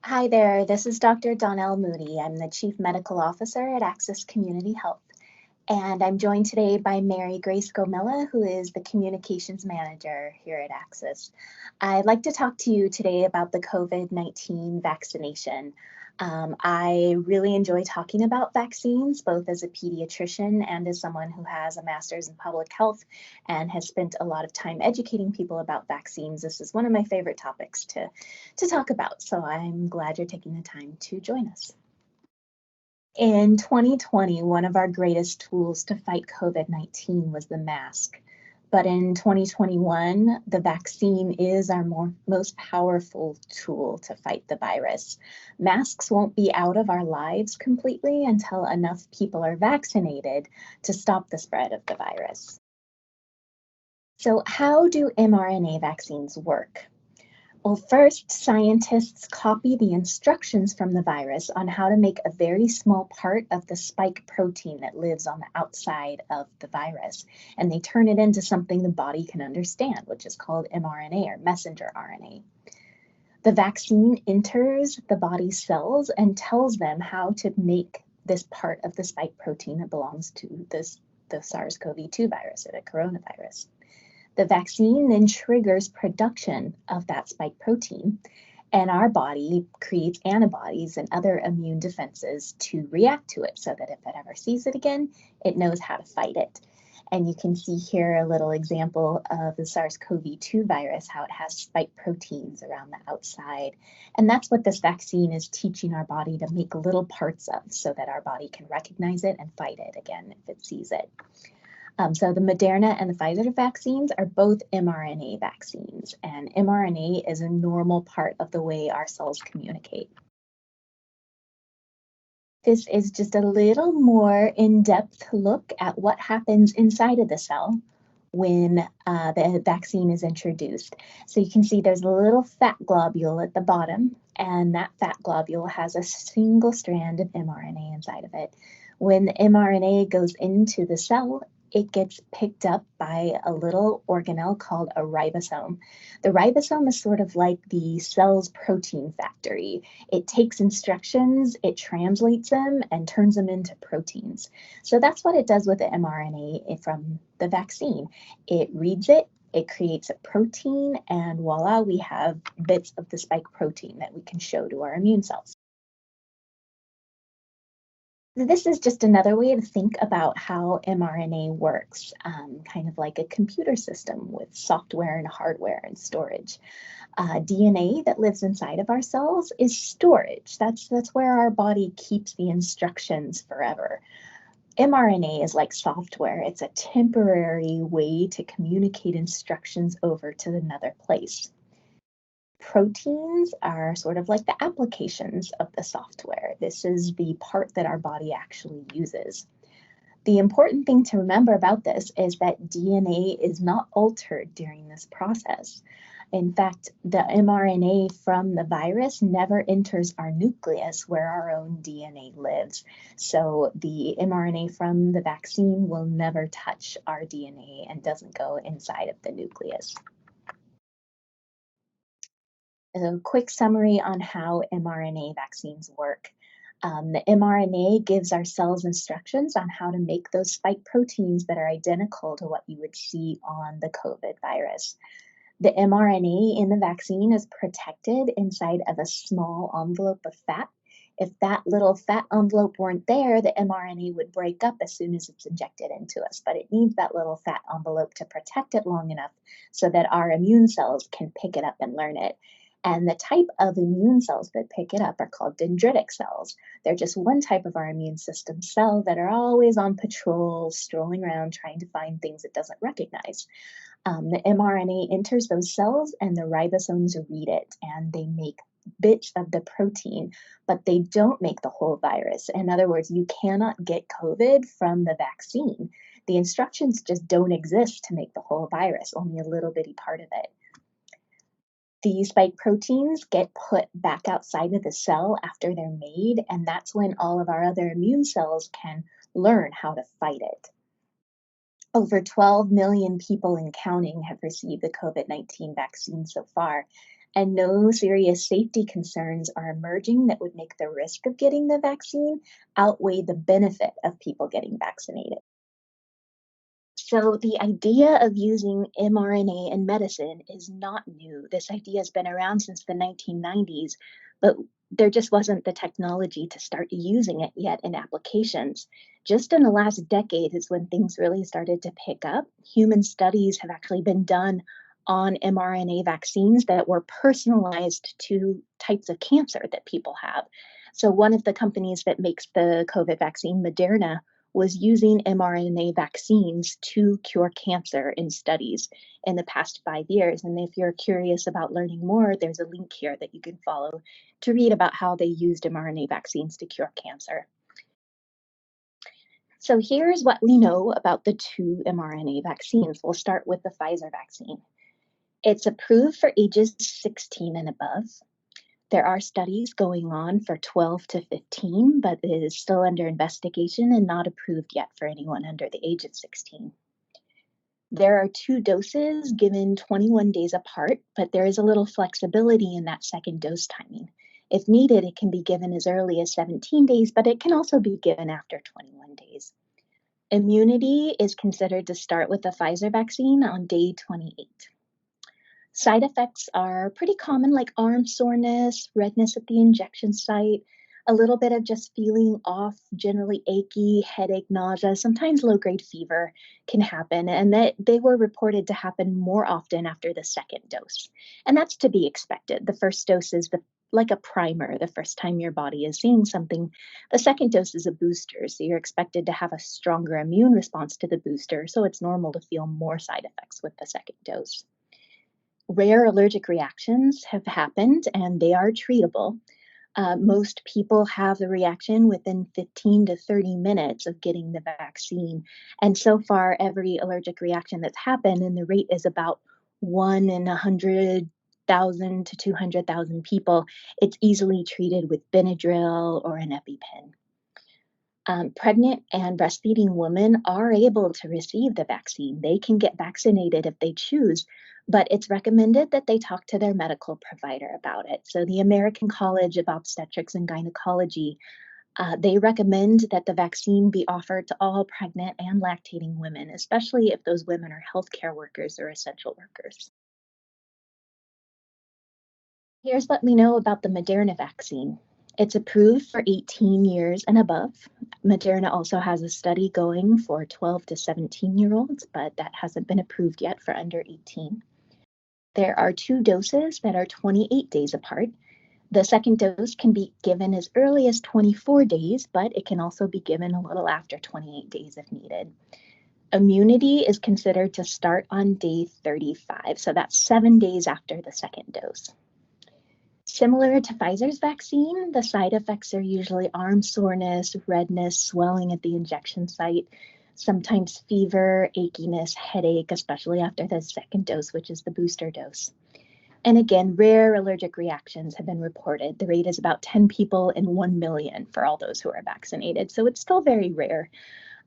Hi there, this is Dr. Donnell Moody. I'm the Chief Medical Officer at Access Community Health, and I'm joined today by Mary Grace Gomella, who is the Communications Manager here at Access. I'd like to talk to you today about the COVID-19 vaccination. I really enjoy talking about vaccines, both as a pediatrician and as someone who has a master's in public health and has spent a lot of time educating people about vaccines. This is one of my favorite topics to talk about, so I'm glad you're taking the time to join us. In 2020, one of our greatest tools to fight COVID-19 was the mask. But in 2021, the vaccine is our most powerful tool to fight the virus. Masks won't be out of our lives completely until enough people are vaccinated to stop the spread of the virus. So how do mRNA vaccines work? Well, first, scientists copy the instructions from the virus on how to make a very small part of the spike protein that lives on the outside of the virus, and they turn it into something the body can understand, which is called mRNA or messenger RNA. The vaccine enters the body's cells and tells them how to make this part of the spike protein that belongs to the SARS-CoV-2 virus or the coronavirus. The vaccine then triggers production of that spike protein, and our body creates antibodies and other immune defenses to react to it so that if it ever sees it again, it knows how to fight it. And you can see here a little example of the SARS-CoV-2 virus, how it has spike proteins around the outside. And that's what this vaccine is teaching our body to make little parts of so that our body can recognize it and fight it again if it sees it. So the Moderna and the Pfizer vaccines are both mRNA vaccines, and mRNA is a normal part of the way our cells communicate. This is just a little more in-depth look at what happens inside of the cell when the vaccine is introduced. So you can see there's a little fat globule at the bottom, and that fat globule has a single strand of mRNA inside of it. When the mRNA goes into the cell, it gets picked up by a little organelle called a ribosome. The ribosome is sort of like the cell's protein factory. It takes instructions, it translates them, and turns them into proteins. So that's what it does with the mRNA from the vaccine. It reads it, it creates a protein, and voila, we have bits of the spike protein that we can show to our immune cells. This is just another way to think about how mRNA works, kind of like a computer system with software and hardware and storage. DNA that lives inside of our cells is storage. That's where our body keeps the instructions forever. mRNA is like software. It's a temporary way to communicate instructions over to another place. Proteins are sort of like the applications of the software. This is the part that our body actually uses. The important thing to remember about this is that DNA is not altered during this process. In fact, the mRNA from the virus never enters our nucleus where our own DNA lives. So the mRNA from the vaccine will never touch our DNA and doesn't go inside of the nucleus. A quick summary on how mRNA vaccines work. The mRNA gives our cells instructions on how to make those spike proteins that are identical to what you would see on the COVID virus. The mRNA in the vaccine is protected inside of a small envelope of fat. If that little fat envelope weren't there, the mRNA would break up as soon as it's injected into us, but it needs that little fat envelope to protect it long enough so that our immune cells can pick it up and learn it. And the type of immune cells that pick it up are called dendritic cells. They're just one type of our immune system cell that are always on patrol, strolling around trying to find things it doesn't recognize. The mRNA enters those cells and the ribosomes read it, and they make bits of the protein, but they don't make the whole virus. In other words, you cannot get COVID from the vaccine. The instructions just don't exist to make the whole virus, only a little bitty part of it. These spike proteins get put back outside of the cell after they're made, and that's when all of our other immune cells can learn how to fight it. Over 12 million people and counting have received the COVID-19 vaccine so far, and no serious safety concerns are emerging that would make the risk of getting the vaccine outweigh the benefit of people getting vaccinated. So, the idea of using mRNA in medicine is not new. This idea has been around since the 1990s, but there just wasn't the technology to start using it yet in applications. Just in the last decade is when things really started to pick up. Human studies have actually been done on mRNA vaccines that were personalized to types of cancer that people have. So, one of the companies that makes the COVID vaccine, Moderna, was using mRNA vaccines to cure cancer in studies in the past 5 years. And if you're curious about learning more, there's a link here that you can follow to read about how they used mRNA vaccines to cure cancer. So here's what we know about the two mRNA vaccines. We'll start with the Pfizer vaccine. It's approved for ages 16 and above. There are studies going on for 12 to 15, but it is still under investigation and not approved yet for anyone under the age of 16. There are two doses given 21 days apart, but there is a little flexibility in that second dose timing. If needed, it can be given as early as 17 days, but it can also be given after 21 days. Immunity is considered to start with the Pfizer vaccine on day 28. Side effects are pretty common, like arm soreness, redness at the injection site, a little bit of just feeling off, generally achy, headache, nausea, sometimes low-grade fever can happen, and that they were reported to happen more often after the second dose. And that's to be expected. The first dose is like a primer, the first time your body is seeing something. The second dose is a booster, so you're expected to have a stronger immune response to the booster, so it's normal to feel more side effects with the second dose. Rare allergic reactions have happened and they are treatable. Most people have the reaction within 15 to 30 minutes of getting the vaccine. And so far, every allergic reaction that's happened, and the rate is about 1 in 100,000 to 200,000 people, it's easily treated with Benadryl or an EpiPen. Pregnant and breastfeeding women are able to receive the vaccine. They can get vaccinated if they choose, but it's recommended that they talk to their medical provider about it. So the American College of Obstetrics and Gynecology, they recommend that the vaccine be offered to all pregnant and lactating women, especially if those women are healthcare workers or essential workers. Here's what we know about the Moderna vaccine. It's approved for 18 years and above. Moderna also has a study going for 12 to 17-year-olds, but that hasn't been approved yet for under 18. There are two doses that are 28 days apart. The second dose can be given as early as 24 days, but it can also be given a little after 28 days if needed. Immunity is considered to start on day 35, so that's 7 days after the second dose. Similar to Pfizer's vaccine, the side effects are usually arm soreness, redness, swelling at the injection site, sometimes fever, achiness, headache, especially after the second dose, which is the booster dose. And again, rare allergic reactions have been reported. The rate is about 10 people in 1 million for all those who are vaccinated, so it's still very rare.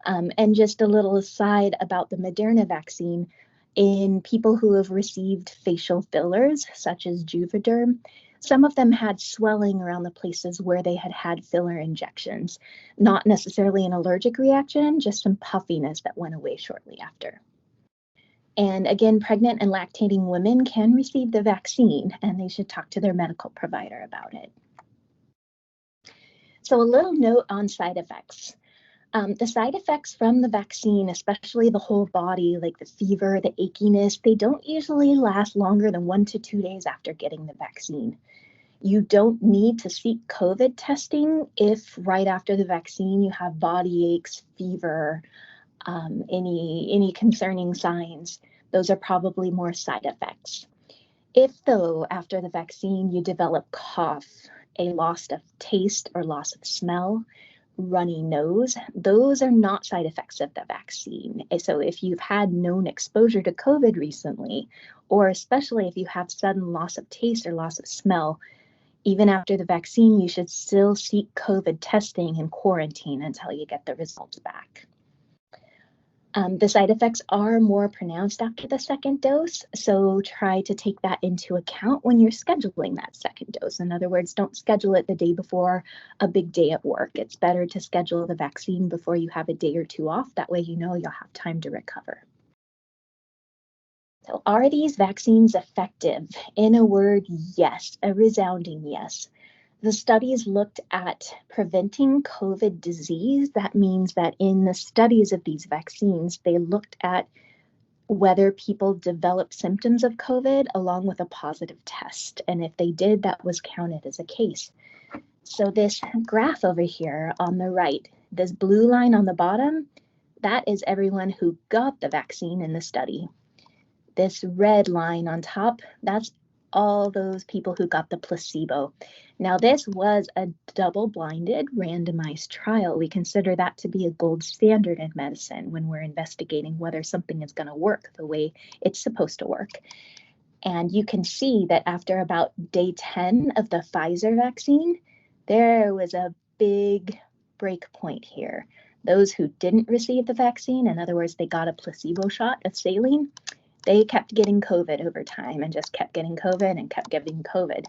And just a little aside about the Moderna vaccine, in people who have received facial fillers, such as Juvederm, some of them had swelling around the places where they had had filler injections. Not necessarily an allergic reaction, just some puffiness that went away shortly after. And again, pregnant and lactating women can receive the vaccine, and they should talk to their medical provider about it. So a little note on side effects. The side effects from the vaccine, especially the whole body, like the fever, the achiness, they don't usually last longer than 1 to 2 days after getting the vaccine. You don't need to seek COVID testing if right after the vaccine you have body aches, fever, any concerning signs. Those are probably more side effects. If, though, after the vaccine you develop cough, a loss of taste or loss of smell, runny nose, those are not side effects of the vaccine. So if you've had known exposure to COVID recently, or especially if you have sudden loss of taste or loss of smell, even after the vaccine, you should still seek COVID testing and quarantine until you get the results back. The side effects are more pronounced after the second dose, so try to take that into account when you're scheduling that second dose. In other words, don't schedule it the day before a big day at work. It's better to schedule the vaccine before you have a day or two off. That way you know you'll have time to recover. So are these vaccines effective? In a word, yes, a resounding yes. The studies looked at preventing COVID disease. That means that in the studies of these vaccines, they looked at whether people developed symptoms of COVID along with a positive test. And if they did, that was counted as a case. So this graph over here on the right, this blue line on the bottom, that is everyone who got the vaccine in the study. This red line on top, that's all those people who got the placebo. Now, this was a double-blinded randomized trial. We consider that to be a gold standard in medicine when we're investigating whether something is going to work the way it's supposed to work. And you can see that after about day 10 of the Pfizer vaccine, there was a big break point here. Those who didn't receive the vaccine, in other words, they got a placebo shot of saline, they kept getting COVID over time and just kept getting COVID and kept getting COVID.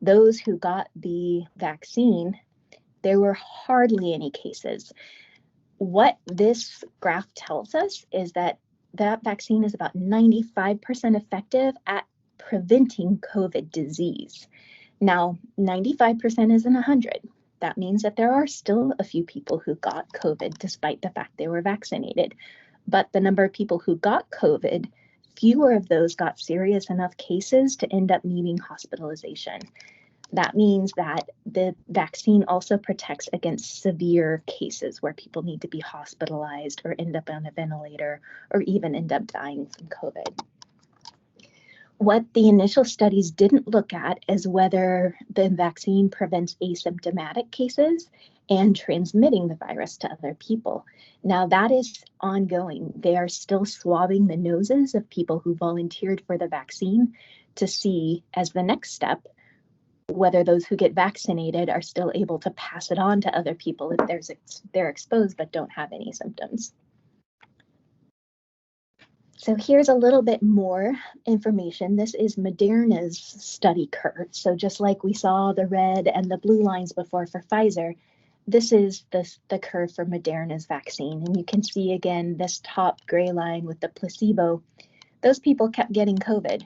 Those who got the vaccine, there were hardly any cases. What this graph tells us is that that vaccine is about 95% effective at preventing COVID disease. Now, 95% isn't 100. That means that there are still a few people who got COVID despite the fact they were vaccinated. But the number of people who got COVID, fewer of those got serious enough cases to end up needing hospitalization. That means that the vaccine also protects against severe cases where people need to be hospitalized or end up on a ventilator or even end up dying from COVID. What the initial studies didn't look at is whether the vaccine prevents asymptomatic cases and transmitting the virus to other people. Now that is ongoing. They are still swabbing the noses of people who volunteered for the vaccine to see, as the next step, whether those who get vaccinated are still able to pass it on to other people if they're exposed but don't have any symptoms. So here's a little bit more information. This is Moderna's study curve. So just like we saw the red and the blue lines before for Pfizer, this is the curve for Moderna's vaccine. And you can see again, this top gray line with the placebo, those people kept getting COVID.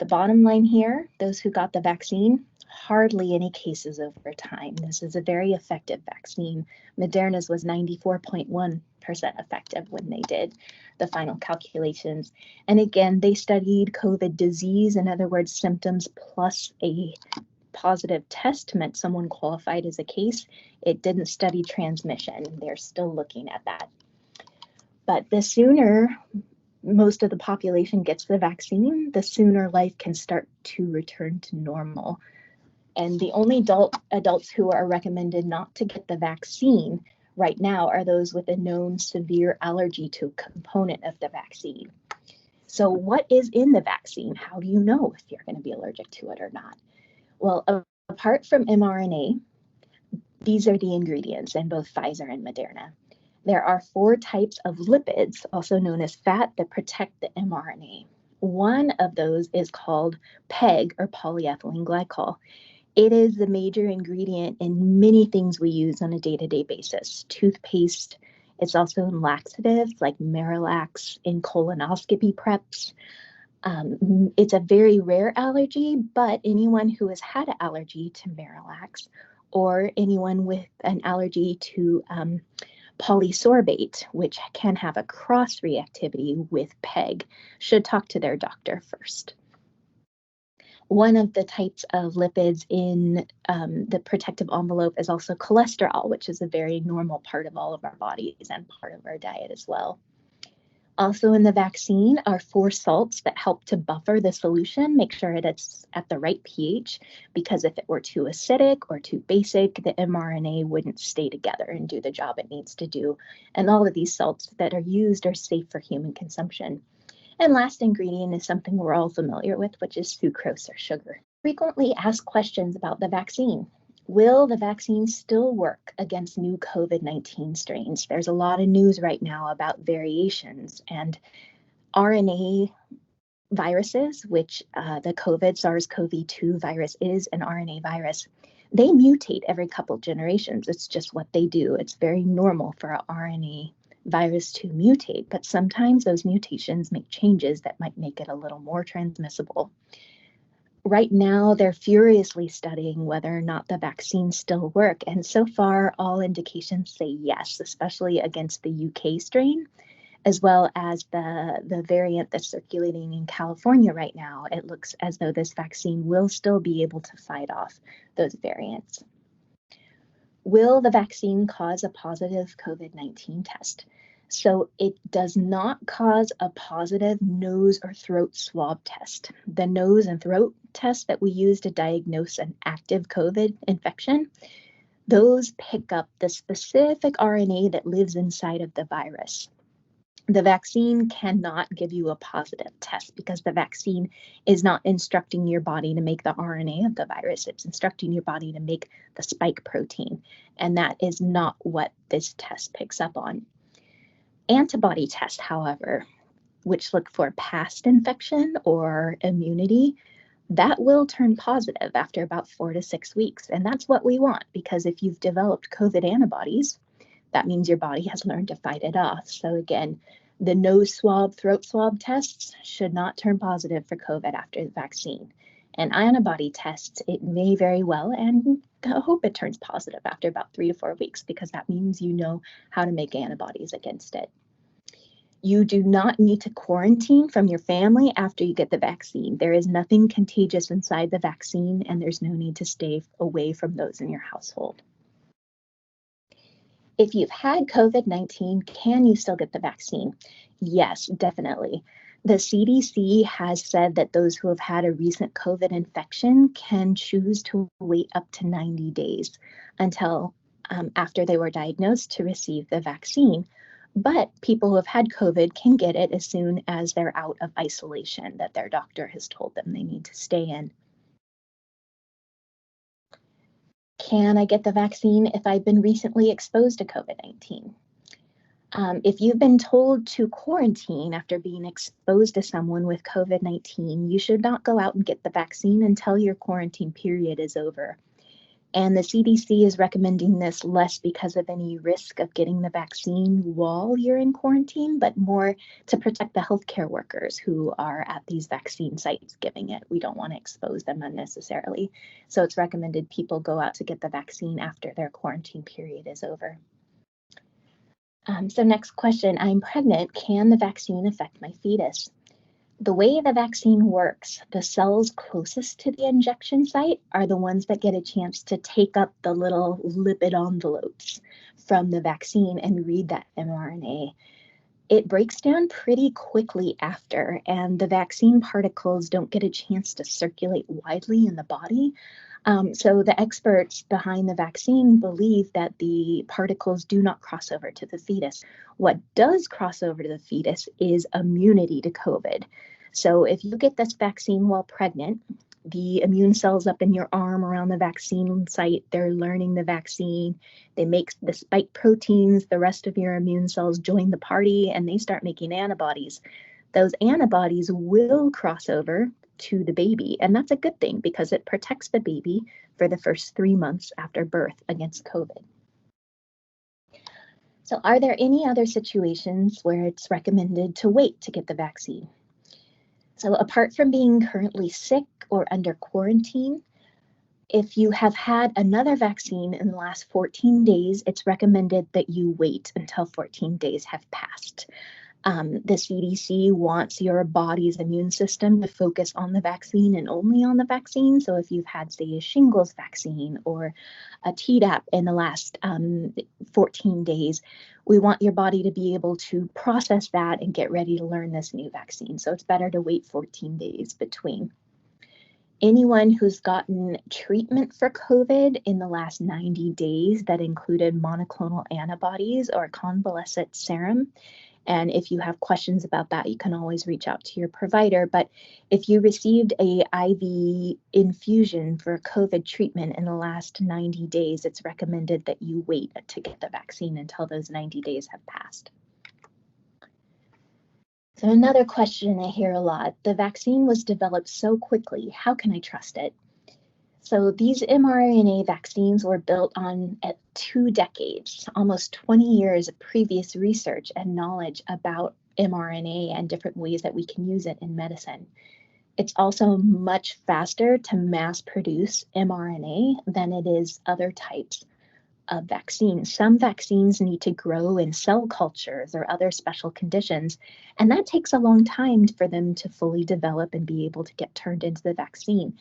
The bottom line here, those who got the vaccine, hardly any cases over time. This is a very effective vaccine. Moderna's was 94.1% effective when they did the final calculations. And again, they studied COVID disease, in other words, symptoms plus a positive test meant someone qualified as a case. It didn't study transmission. They're still looking at that. But the sooner most of the population gets the vaccine, the sooner life can start to return to normal. And the only adults who are recommended not to get the vaccine right now are those with a known severe allergy to a component of the vaccine. So what is in the vaccine? How do you know if you're going to be allergic to it or not? Well, apart from mRNA, these are the ingredients in both Pfizer and Moderna. There are 4 types of lipids, also known as fat, that protect the mRNA. One of those is called PEG, or polyethylene glycol. It is the major ingredient in many things we use on a day-to-day basis. Toothpaste, it's also in laxatives like Miralax, in colonoscopy preps. It's a very rare allergy, but anyone who has had an allergy to Miralax or anyone with an allergy to polysorbate, which can have a cross-reactivity with PEG, should talk to their doctor first. One of the types of lipids in the protective envelope is also cholesterol, which is a very normal part of all of our bodies and part of our diet as well. Also in the vaccine are 4 salts that help to buffer the solution, make sure it's at the right pH, because if it were too acidic or too basic, the mRNA wouldn't stay together and do the job it needs to do. And all of these salts that are used are safe for human consumption. And last ingredient is something we're all familiar with, which is sucrose or sugar. Frequently asked questions about the vaccine. Will the vaccine still work against new COVID-19 strains? There's a lot of news right now about variations, and RNA viruses, which the COVID SARS-CoV-2 virus is an RNA virus, they mutate every couple generations. It's just what they do. It's very normal for an RNA virus to mutate, but sometimes those mutations make changes that might make it a little more transmissible. Right now, they're furiously studying whether or not the vaccines still work, and so far, all indications say yes, especially against the UK strain, as well as the variant that's circulating in California right now. It looks as though this vaccine will still be able to fight off those variants. Will the vaccine cause a positive COVID-19 test? So it does not cause a positive nose or throat swab test. The nose and throat test that we use to diagnose an active COVID infection, those pick up the specific RNA that lives inside of the virus. The vaccine cannot give you a positive test because the vaccine is not instructing your body to make the RNA of the virus. It's instructing your body to make the spike protein, and that is not what this test picks up on. Antibody tests, however, which look for past infection or immunity, that will turn positive after about 4 to 6 weeks. And that's what we want, because if you've developed COVID antibodies, that means your body has learned to fight it off. So again, the nose swab, throat swab tests should not turn positive for COVID after the vaccine. And antibody tests, it may very well, and I hope it turns positive after about 3 to 4 weeks, because that means you know how to make antibodies against it. You do not need to quarantine from your family after you get the vaccine. There is nothing contagious inside the vaccine, and there's no need to stay away from those in your household. If you've had COVID-19, can you still get the vaccine? Yes, definitely. The CDC has said that those who have had a recent COVID infection can choose to wait up to 90 days until after they were diagnosed to receive the vaccine. But people who have had COVID can get it as soon as they're out of isolation that their doctor has told them they need to stay in. Can I get the vaccine if I've been recently exposed to COVID-19? If you've been told to quarantine after being exposed to someone with COVID-19, you should not go out and get the vaccine until your quarantine period is over. And the CDC is recommending this less because of any risk of getting the vaccine while you're in quarantine, but more to protect the healthcare workers who are at these vaccine sites giving it. We don't want to expose them unnecessarily. So it's recommended people go out to get the vaccine after their quarantine period is over. So next question, I'm pregnant. Can the vaccine affect my fetus? The way the vaccine works, the cells closest to the injection site are the ones that get a chance to take up the little lipid envelopes from the vaccine and read that mRNA. It breaks down pretty quickly after, and the vaccine particles don't get a chance to circulate widely in the body. So the experts behind the vaccine believe that the particles do not cross over to the fetus. What does cross over to the fetus is immunity to COVID. So if you get this vaccine while pregnant, the immune cells up in your arm around the vaccine site, they're learning the vaccine. They make the spike proteins. The rest of your immune cells join the party and they start making antibodies. Those antibodies will cross over to the baby, and that's a good thing because it protects the baby for the first 3 months after birth against COVID. So are there any other situations where it's recommended to wait to get the vaccine? So apart from being currently sick or under quarantine, if you have had another vaccine in the last 14 days, it's recommended that you wait until 14 days have passed. The CDC wants your body's immune system to focus on the vaccine and only on the vaccine. So if you've had, say, a shingles vaccine or a Tdap in the last 14 days, we want your body to be able to process that and get ready to learn this new vaccine. So it's better to wait 14 days between. Anyone who's gotten treatment for COVID in the last 90 days that included monoclonal antibodies or convalescent serum, And if you have questions about that, you can always reach out to your provider. But if you received a IV infusion for COVID treatment in the last 90 days, it's recommended that you wait to get the vaccine until those 90 days have passed. So another question I hear a lot, the vaccine was developed so quickly, how can I trust it? So these mRNA vaccines were built on 2 decades, almost 20 years of previous research and knowledge about mRNA and different ways that we can use it in medicine. It's also much faster to mass produce mRNA than it is other types of vaccines. Some vaccines need to grow in cell cultures or other special conditions, and that takes a long time for them to fully develop and be able to get turned into the vaccine.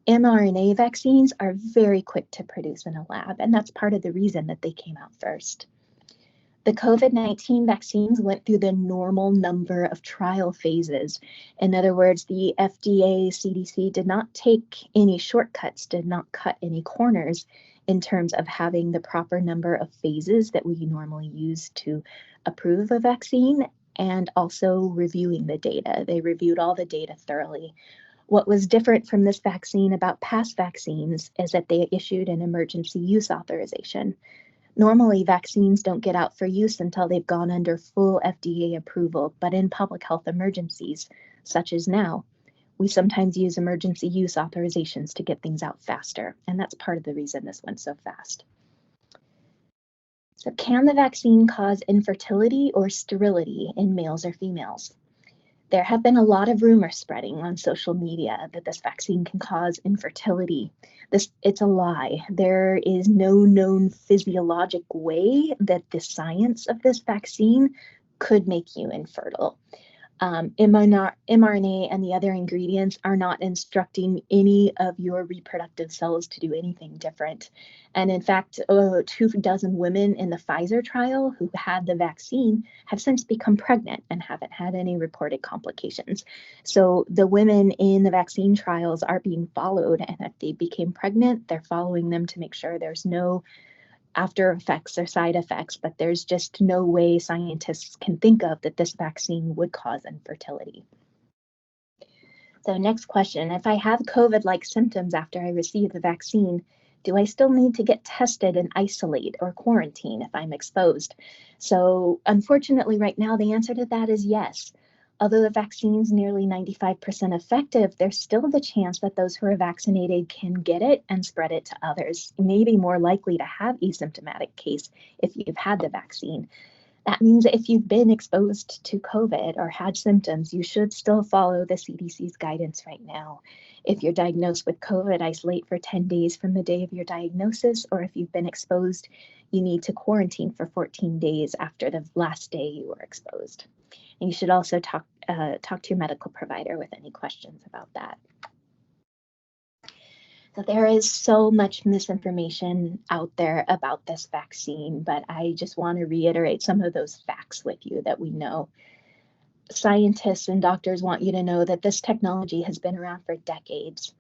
mRNA vaccines are very quick to produce in a lab, and that's part of the reason that they came out first. The COVID-19 vaccines went through the normal number of trial phases. In other words, the FDA, CDC did not take any shortcuts, did not cut any corners in terms of having the proper number of phases that we normally use to approve a vaccine, and also reviewing the data. They reviewed all the data thoroughly. What was different from this vaccine about past vaccines is that they issued an emergency use authorization. Normally, vaccines don't get out for use until they've gone under full FDA approval, but in public health emergencies, such as now, we sometimes use emergency use authorizations to get things out faster, and that's part of the reason this went so fast. So can the vaccine cause infertility or sterility in males or females? There have been a lot of rumors spreading on social media that this vaccine can cause infertility. It's a lie. There is no known physiologic way that the science of this vaccine could make you infertile. mRNA and the other ingredients are not instructing any of your reproductive cells to do anything different. And in fact, 24 women in the Pfizer trial who had the vaccine have since become pregnant and haven't had any reported complications. So the women in the vaccine trials are being followed, and if they became pregnant, they're following them to make sure there's no after effects or side effects, but there's just no way scientists can think of that this vaccine would cause infertility. So next question, if I have COVID-like symptoms after I receive the vaccine, do I still need to get tested and isolate or quarantine if I'm exposed? So unfortunately, right now, the answer to that is yes. Although the vaccine's nearly 95% effective, there's still the chance that those who are vaccinated can get it and spread it to others. You may be more likely to have asymptomatic case if you've had the vaccine. That means that if you've been exposed to COVID or had symptoms, you should still follow the CDC's guidance right now. If you're diagnosed with COVID, isolate for 10 days from the day of your diagnosis, or if you've been exposed, you need to quarantine for 14 days after the last day you were exposed. And you should also talk to your medical provider with any questions about that. So there is so much misinformation out there about this vaccine, but I just want to reiterate some of those facts with you that we know. Scientists and doctors want you to know that this technology has been around for decades.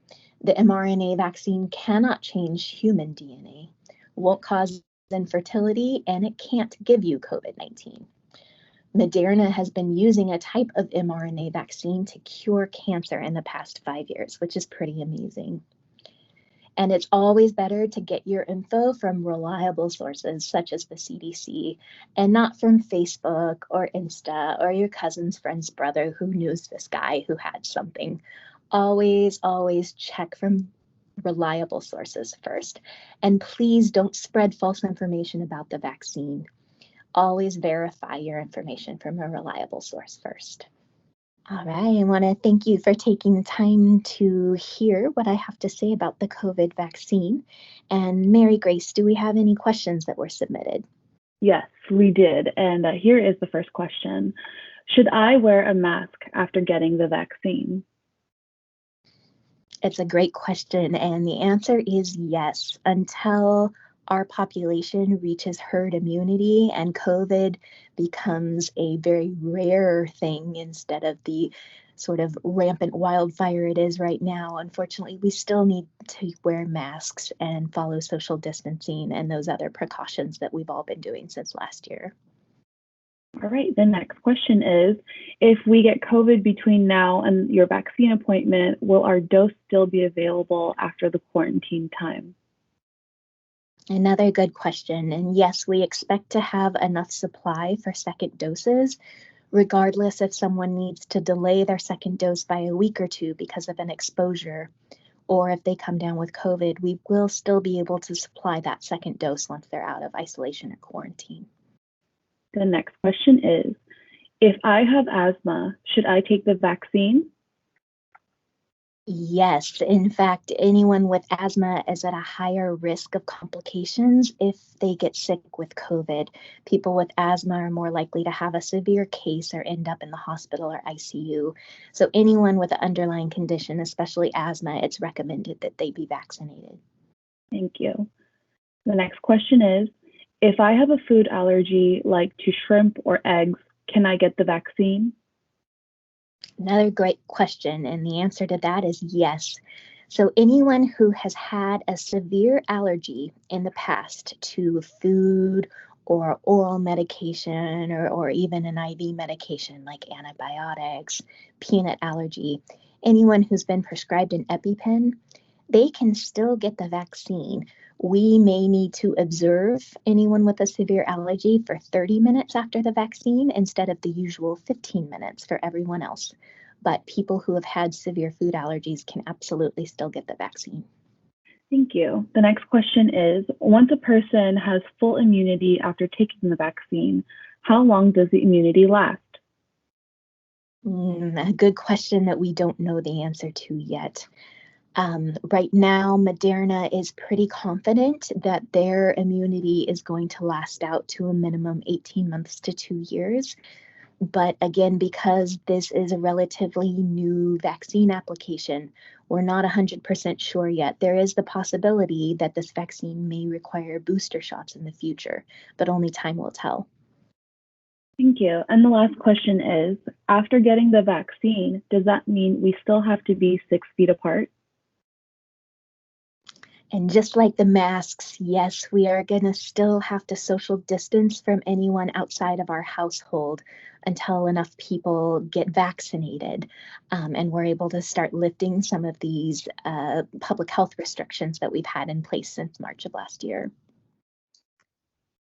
The mRNA vaccine cannot change human DNA, won't cause infertility, and it can't give you COVID-19. Moderna has been using a type of mRNA vaccine to cure cancer in the past 5 years, which is pretty amazing. And it's always better to get your info from reliable sources such as the CDC and not from Facebook or Insta or your cousin's friend's brother who knows this guy who had something. Always, always check from reliable sources first. And please don't spread false information about the vaccine. Always verify your information from a reliable source first. All right, I want to thank you for taking the time to hear what I have to say about the COVID vaccine. And Mary Grace, do we have any questions that were submitted? Yes, we did. And here is the first question. Should I wear a mask after getting the vaccine? It's a great question, and the answer is yes. Until our population reaches herd immunity and COVID becomes a very rare thing instead of the sort of rampant wildfire it is right now, unfortunately, we still need to wear masks and follow social distancing and those other precautions that we've all been doing since last year. All right, the next question is, if we get COVID between now and your vaccine appointment, will our dose still be available after the quarantine time? Another good question. And yes, we expect to have enough supply for second doses, regardless if someone needs to delay their second dose by a week or two because of an exposure, or if they come down with COVID, we will still be able to supply that second dose once they're out of isolation or quarantine. The next question is, if I have asthma, should I take the vaccine? Yes, in fact, anyone with asthma is at a higher risk of complications if they get sick with COVID. People with asthma are more likely to have a severe case or end up in the hospital or ICU. So anyone with an underlying condition, especially asthma, it's recommended that they be vaccinated. Thank you. The next question is, if I have a food allergy like to shrimp or eggs, can I get the vaccine? Another great question, and the answer to that is yes. So anyone who has had a severe allergy in the past to food or oral medication or even an IV medication like antibiotics, peanut allergy, anyone who's been prescribed an EpiPen, they can still get the vaccine. We may need to observe anyone with a severe allergy for 30 minutes after the vaccine instead of the usual 15 minutes for everyone else. But people who have had severe food allergies can absolutely still get the vaccine. Thank you. The next question is, once a person has full immunity after taking the vaccine, how long does the immunity last? A good question that we don't know the answer to yet. Right now, Moderna is pretty confident that their immunity is going to last out to a minimum 18 months to 2 years. But again, because this is a relatively new vaccine application, we're not 100% sure yet. There is the possibility that this vaccine may require booster shots in the future, but only time will tell. Thank you. And the last question is, after getting the vaccine, does that mean we still have to be 6 feet apart? And just like the masks, yes, we are going to still have to social distance from anyone outside of our household until enough people get vaccinated. And we're able to start lifting some of these public health restrictions that we've had in place since March of last year.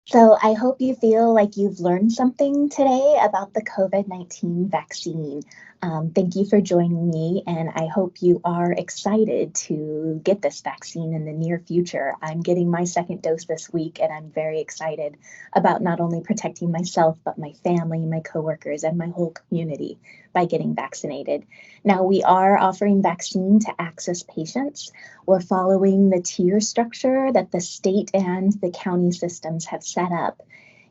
So I hope you feel like you've learned something today about the COVID-19 vaccine. Thank you for joining me, and I hope you are excited to get this vaccine in the near future. I'm getting my second dose this week, and I'm very excited about not only protecting myself, but my family, my coworkers, and my whole community by getting vaccinated. Now, we are offering vaccine to access patients. We're following the tier structure that the state and the county systems have set up.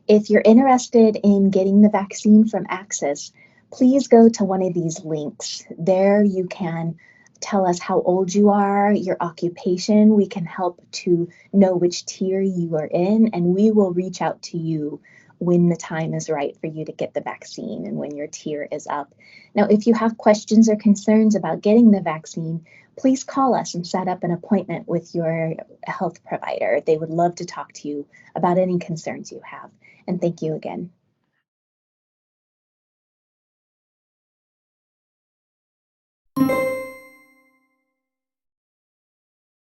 If you're interested in getting the vaccine from Access, please go to one of these links. There you can tell us how old you are, your occupation. We can help to know which tier you are in, and we will reach out to you when the time is right for you to get the vaccine and when your tier is up. Now, if you have questions or concerns about getting the vaccine, please call us and set up an appointment with your health provider. They would love to talk to you about any concerns you have. And thank you again.